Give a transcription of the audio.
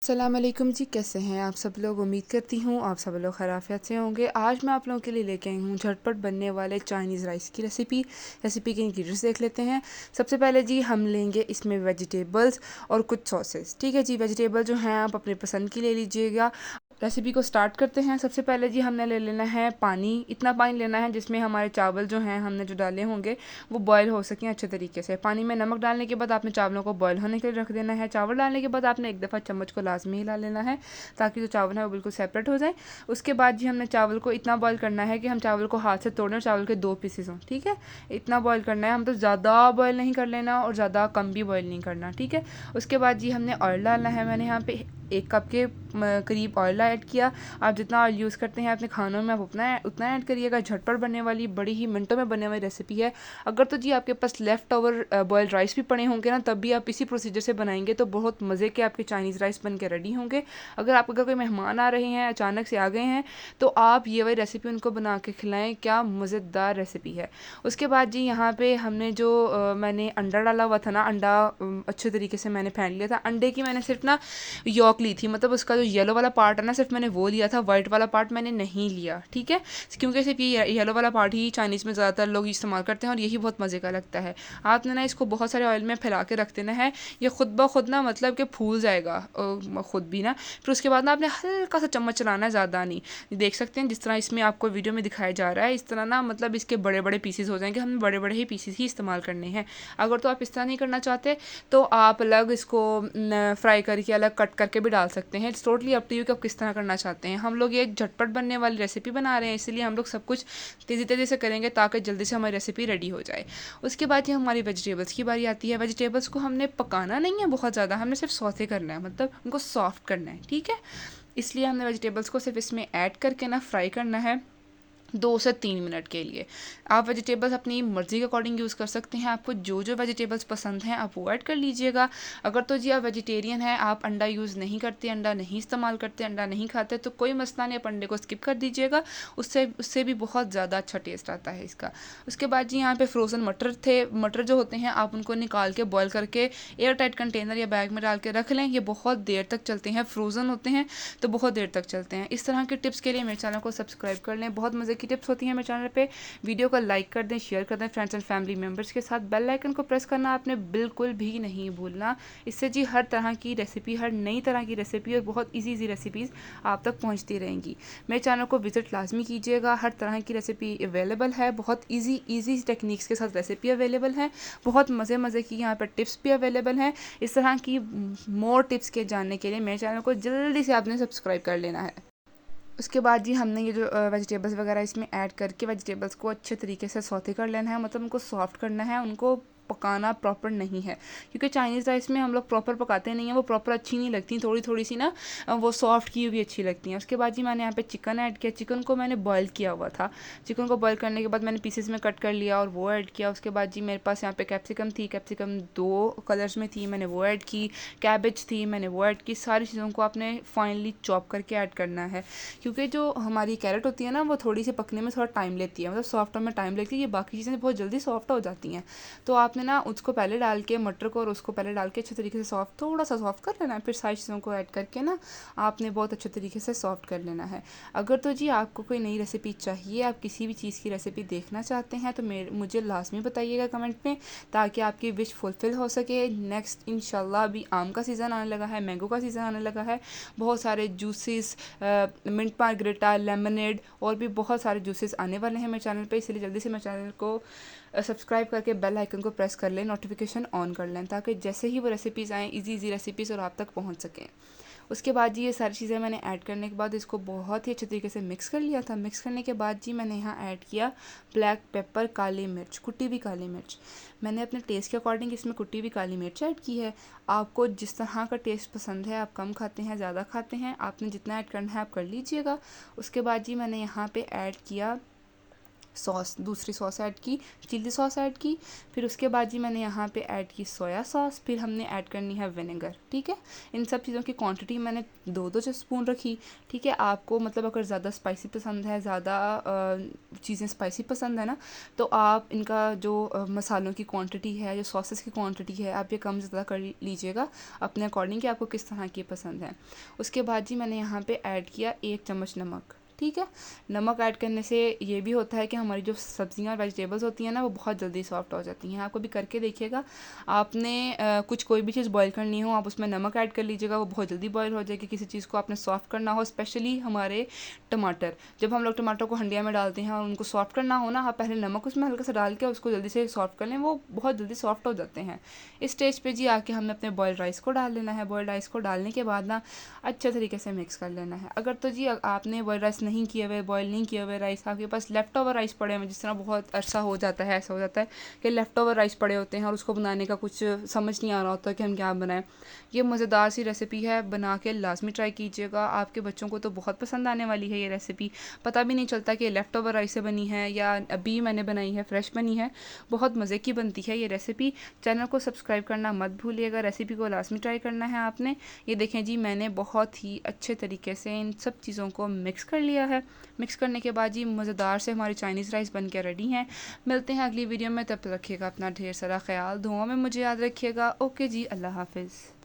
अस्सलाम वालेकुम जी, कैसे हैं आप सब लोग। उम्मीद करती हूँ आप सब लोग खैरियत से होंगे। आज मैं आप लोगों के लिए लेके आई हूँ झटपट बनने वाले चाइनीज़ राइस की रेसिपी के इंग्रेडिएंट्स देख लेते हैं। सबसे पहले जी हम लेंगे इसमें वेजिटेबल्स और कुछ सॉसेस। ठीक है जी, वेजिटेबल जो हैं आप अपने पसंद की ले लीजिएगा। रेसिपी को स्टार्ट करते हैं। सबसे पहले जी हमने ले लेना है पानी। इतना पानी लेना है जिसमें हमारे चावल जो हैं हमने जो डाले होंगे वो बॉयल हो सकें अच्छे तरीके से। पानी में नमक डालने के बाद आपने चावलों को बॉयल होने के लिए रख देना है। चावल डालने के बाद आपने एक दफ़ा चम्मच को लाजमी हिला लेना है ताकि जो चावल है वो बिल्कुल सेपरेट हो जाए। उसके बाद जी हमने चावल को इतना बॉयल करना है कि हम चावल को हाथ से तोड़ें और चावल के 2 पीसेस हों। ठीक है, इतना बॉयल करना है। हम तो ज़्यादा बॉयल नहीं कर लेना और ज़्यादा कम भी बॉयल नहीं करना। ठीक है, उसके बाद जी हमने ऑयल डालना है। मैंने यहाँ पे 1 कप के करीब ऑयल ऐड किया। आप जितना ऑयल यूज़ करते हैं अपने खानों में आप उतना ऐड करिएगा। झटपट बनने वाली बड़ी ही मिनटों में बनने वाली रेसिपी है। अगर तो जी आपके पास लेफ़्ट ओवर बॉयल्ड राइस भी पड़े होंगे ना, तब भी आप इसी प्रोसीजर से बनाएंगे तो बहुत मज़े के आपके चाइनीज़ राइस बन के रेडी होंगे। अगर कोई मेहमान आ रहे हैं, अचानक से आ गए हैं, तो आप ये वाली रेसिपी उनको बना के खिलाएं। क्या मज़ेदार रेसिपी है। उसके बाद जी यहाँ पे हमने जो मैंने अंडा डाला हुआ था ना, अंडा अच्छे तरीके से मैंने फेंट लिया था। अंडे की मैंने सिर्फ ना यॉक ली थी, मतलब उसका जो येलो वाला पार्ट है ना सिर्फ मैंने वो लिया था, वाइट वाला पार्ट मैंने नहीं लिया। ठीक है, क्योंकि सिर्फ ये येलो वाला पार्ट ही चाइनीज़ में ज़्यादातर लोग इस्तेमाल करते हैं और यही बहुत मज़े का लगता है। आपने ना इसको बहुत सारे ऑयल में फैला के रख देना है। ये खुद ब खुद ना मतलब कि फूल जाएगा खुद भी ना। फिर उसके बाद ना आपने हल्का सा चम्मच चलाना है, ज़्यादा नहीं। देख सकते हैं जिस तरह इसमें आपको वीडियो में दिखाया जा रहा है, इस तरह ना मतलब इसके बड़े बड़े पीसेस हो जाएंगे। हमें बड़े बड़े ही पीसेस ही इस्तेमाल करने हैं। अगर तो आप इस तरह नहीं करना चाहते तो आप अलग इसको फ्राई करके अलग कट करके भी डाल सकते हैं। It's totally up to you कि आप किस तरह करना चाहते हैं। हम लोग ये एक झटपट बनने वाली रेसिपी बना रहे हैं, इसलिए हम लोग सब कुछ तेज़ी तेज़ी से करेंगे ताकि जल्दी से हमारी रेसिपी रेडी हो जाए। उसके बाद ये हमारी वेजिटेबल्स की बारी आती है। वेजिटेबल्स को हमने पकाना नहीं है बहुत ज़्यादा, हमने सिर्फ सौते करना है, मतलब उनको सॉफ्ट करना है। ठीक है, इसलिए हमने वेजिटेबल्स को सिर्फ इसमें ऐड करके ना फ्राई करना है 2 से 3 मिनट के लिए। आप वेजिटेबल्स अपनी मर्ज़ी के अकॉर्डिंग यूज़ कर सकते हैं। आपको जो जो वेजिटेबल्स पसंद हैं आप वो ऐड कर लीजिएगा। अगर तो जी आप वेजिटेरियन हैं, आप अंडा यूज़ नहीं करते, अंडा नहीं इस्तेमाल करते, अंडा नहीं खाते, तो कोई मसला नहीं, आप अंडे को स्किप कर दीजिएगा। उससे उससे भी बहुत ज़्यादा अच्छा टेस्ट आता है इसका। उसके बाद जी यहाँ पे फ्रोज़न मटर थे। मटर जो होते हैं आप उनको निकाल के बॉयल करके एयर टाइट कंटेनर या बैग में डाल के रख लें। ये बहुत देर तक चलते हैं, फ्रोज़न होते हैं तो बहुत देर तक चलते हैं। इस तरह के टिप्स के लिए मेरे चैनल को सब्सक्राइब कर लें। बहुत मज़े की टिप्स होती हैं मेरे चैनल पे। वीडियो को लाइक कर दें, शेयर कर दें फ्रेंड्स एंड फैमिली मेम्बर्स के साथ। बेल आइकन को प्रेस करना आपने बिल्कुल भी नहीं भूलना। इससे जी हर तरह की रेसिपी, हर नई तरह की रेसिपी और बहुत ईजी रेसिपीज़ आप तक पहुँचती रहेंगी। मेरे चैनल को विजिट लाजमी कीजिएगा। हर तरह की रेसिपी अवेलेबल है, बहुत ईजी टेक्निक्स के साथ रेसिपी अवेलेबल है। बहुत मज़े की यहाँ पर टिप्स भी अवेलेबल हैं। इस तरह की मोर टिप्स के जानने के लिए मेरे चैनल को जल्दी से आपने सब्सक्राइब कर लेना है। उसके बाद जी हमने ये जो वेजिटेबल्स वगैरह इसमें ऐड करके वेजिटेबल्स को अच्छे तरीके से सौते कर लेना है, मतलब उनको सॉफ्ट करना है, उनको पकाना प्रॉपर नहीं है। क्योंकि चाइनीज़ राइस में हम लोग प्रॉपर पकाते नहीं हैं, वो प्रॉपर अच्छी नहीं लगती, थोड़ी थोड़ी सी ना वो सॉफ्ट की हुई अच्छी लगती हैं। उसके बाद जी मैंने यहाँ पे चिकन ऐड किया। चिकन को मैंने बॉयल किया हुआ था। चिकन को बॉयल करने के बाद मैंने पीसेस में कट कर लिया और वो ऐड किया। उसके बाद जी मेरे पास यहाँ पे कैप्सिकम थी, कैप्सिकम 2 कलर्स में थी, मैंने वो ऐड की। कैबेज थी, मैंने वो ऐड की। सारी चीज़ों को आपने फाइनली चॉप करके ऐड करना है, क्योंकि जो हमारी कैरेट होती है ना वो थोड़ी सी पकने में थोड़ा टाइम लेती है, मतलब सॉफ्ट होने में टाइम लगती है। ये बाकी चीज़ें बहुत जल्दी सॉफ्ट हो जाती हैं। तो आपने ना उसको पहले डाल के मटर को और उसको पहले डाल के अच्छे तरीके से थोड़ा सा सॉफ्ट कर लेना है। फिर सारी चीज़ों को ऐड करके ना आपने बहुत अच्छे तरीके से सॉफ्ट कर लेना है। अगर तो जी आपको कोई नई रेसिपी चाहिए, आप किसी भी चीज़ की रेसिपी देखना चाहते हैं, तो मुझे लाजमी बताइएगा कमेंट में, ताकि आपकी विश फुलफ़िल हो सके। नेक्स्ट इंशाल्लाह अभी आम का सीज़न आने लगा है, मैंगो का सीज़न आने लगा है। बहुत सारे जूसेस, मिंट मार्गरेटा, लेमनेड और भी बहुत सारे जूसेस आने वाले हैं मेरे चैनल पे, इसलिए जल्दी से मेरे चैनल को सब्सक्राइब करके बेल आइकन को प्रेस कर लें, नोटिफिकेशन ऑन कर लें, ताकि जैसे ही वो रेसिपीज़ आएँ इजी रेसिपीज़ और आप तक पहुंच सकें। उसके बाद जी ये सारी चीज़ें मैंने ऐड करने के बाद इसको बहुत ही अच्छे तरीके से मिक्स कर लिया था। मिक्स करने के बाद जी मैंने यहाँ ऐड किया ब्लैक पेपर, काली मिर्च, कुटी हुई काली मिर्च। मैंने अपने टेस्ट के अकॉर्डिंग इसमें कुटी हुई काली मिर्च ऐड की है। आपको जिस तरह का टेस्ट पसंद है, आप कम खाते हैं, ज़्यादा खाते हैं, आपने जितना ऐड करना है आप कर लीजिएगा। उसके बाद जी मैंने यहाँ पे ऐड किया सॉस, दूसरी सॉस ऐड की, चिल्ली सॉस ऐड की। फिर उसके बाद जी मैंने यहाँ पे ऐड की सोया सॉस। फिर हमने ऐड करनी है विनेगर, ठीक है। इन सब चीज़ों की क्वांटिटी मैंने 2-2 स्पून रखी, ठीक है। आपको मतलब अगर ज़्यादा स्पाइसी पसंद है, ज़्यादा चीज़ें स्पाइसी पसंद है ना, तो आप इनका जो मसालों की क्वांटिटी है, जो सॉसेस की क्वांटिटी है, आप ये कम ज़्यादा कर लीजिएगा अपने अकॉर्डिंग कि आपको किस तरह की पसंद है। उसके बाद जी मैंने यहाँ पे ऐड किया 1 चम्मच नमक, ठीक है। नमक ऐड करने से ये भी होता है कि हमारी जो सब्जियां और वेजिटेबल्स होती हैं ना, वो बहुत जल्दी सॉफ्ट हो जाती हैं। आप कभी करके देखिएगा, आपने कुछ कोई भी चीज़ बॉईल करनी हो, आप उसमें नमक ऐड कर लीजिएगा, वो बहुत जल्दी बॉईल हो जाएगी। किसी चीज़ को आपने सॉफ्ट करना हो, स्पेशली हमारे टमाटर, जब हम लोग टमाटर को हंडिया में डालते हैं और उनको सॉफ्ट करना हो ना, आप पहले नमक उसमें हल्का सा डाल के उसको जल्दी से सॉफ्ट कर लें, वो बहुत जल्दी सॉफ्ट हो जाते हैं। इस स्टेज पे जी आके हमने अपने बॉयल्ड राइस को डाल लेना है। बॉयल्ड राइस को डालने के बाद ना अच्छे तरीके से मिक्स कर लेना है। अगर तो जी आपने बॉयल्ड राइस नहीं किए हुए, बॉयल नहीं किए हुए राइस, आपके पास लेफ़्ट ओवर राइस पड़े हुए, जिस तरह बहुत अरसा हो जाता है, ऐसा हो जाता है कि लेफ़्ट ओवर राइस पड़े होते हैं और उसको बनाने का कुछ समझ नहीं आ रहा होता कि हम क्या बनाएं। ये मज़ेदार सी रेसिपी है, बना के लाजमी ट्राई कीजिएगा। आपके बच्चों को तो बहुत पसंद आने वाली है ये रेसिपी। पता भी नहीं चलता कि लेफ़्ट ओवर राइस से बनी है या अभी मैंने बनाई है, फ्रेश बनी है। बहुत मज़े की बनती है ये रेसिपी। चैनल को सब्सक्राइब करना मत भूलिएगा, रेसिपी को लाजमी ट्राई करना है आपने। ये देखें जी, मैंने बहुत ही अच्छे तरीके से इन सब चीज़ों को मिक्स कर लिया है। मिक्स करने के बाद जी मज़ेदार से हमारी चाइनीज़ राइस बन के रेडी हैं। मिलते हैं अगली वीडियो में, तब तक रखिएगा अपना ढेर सारा ख्याल, दुआओं में मुझे याद रखिएगा। ओके जी, अल्लाह हाफिज़।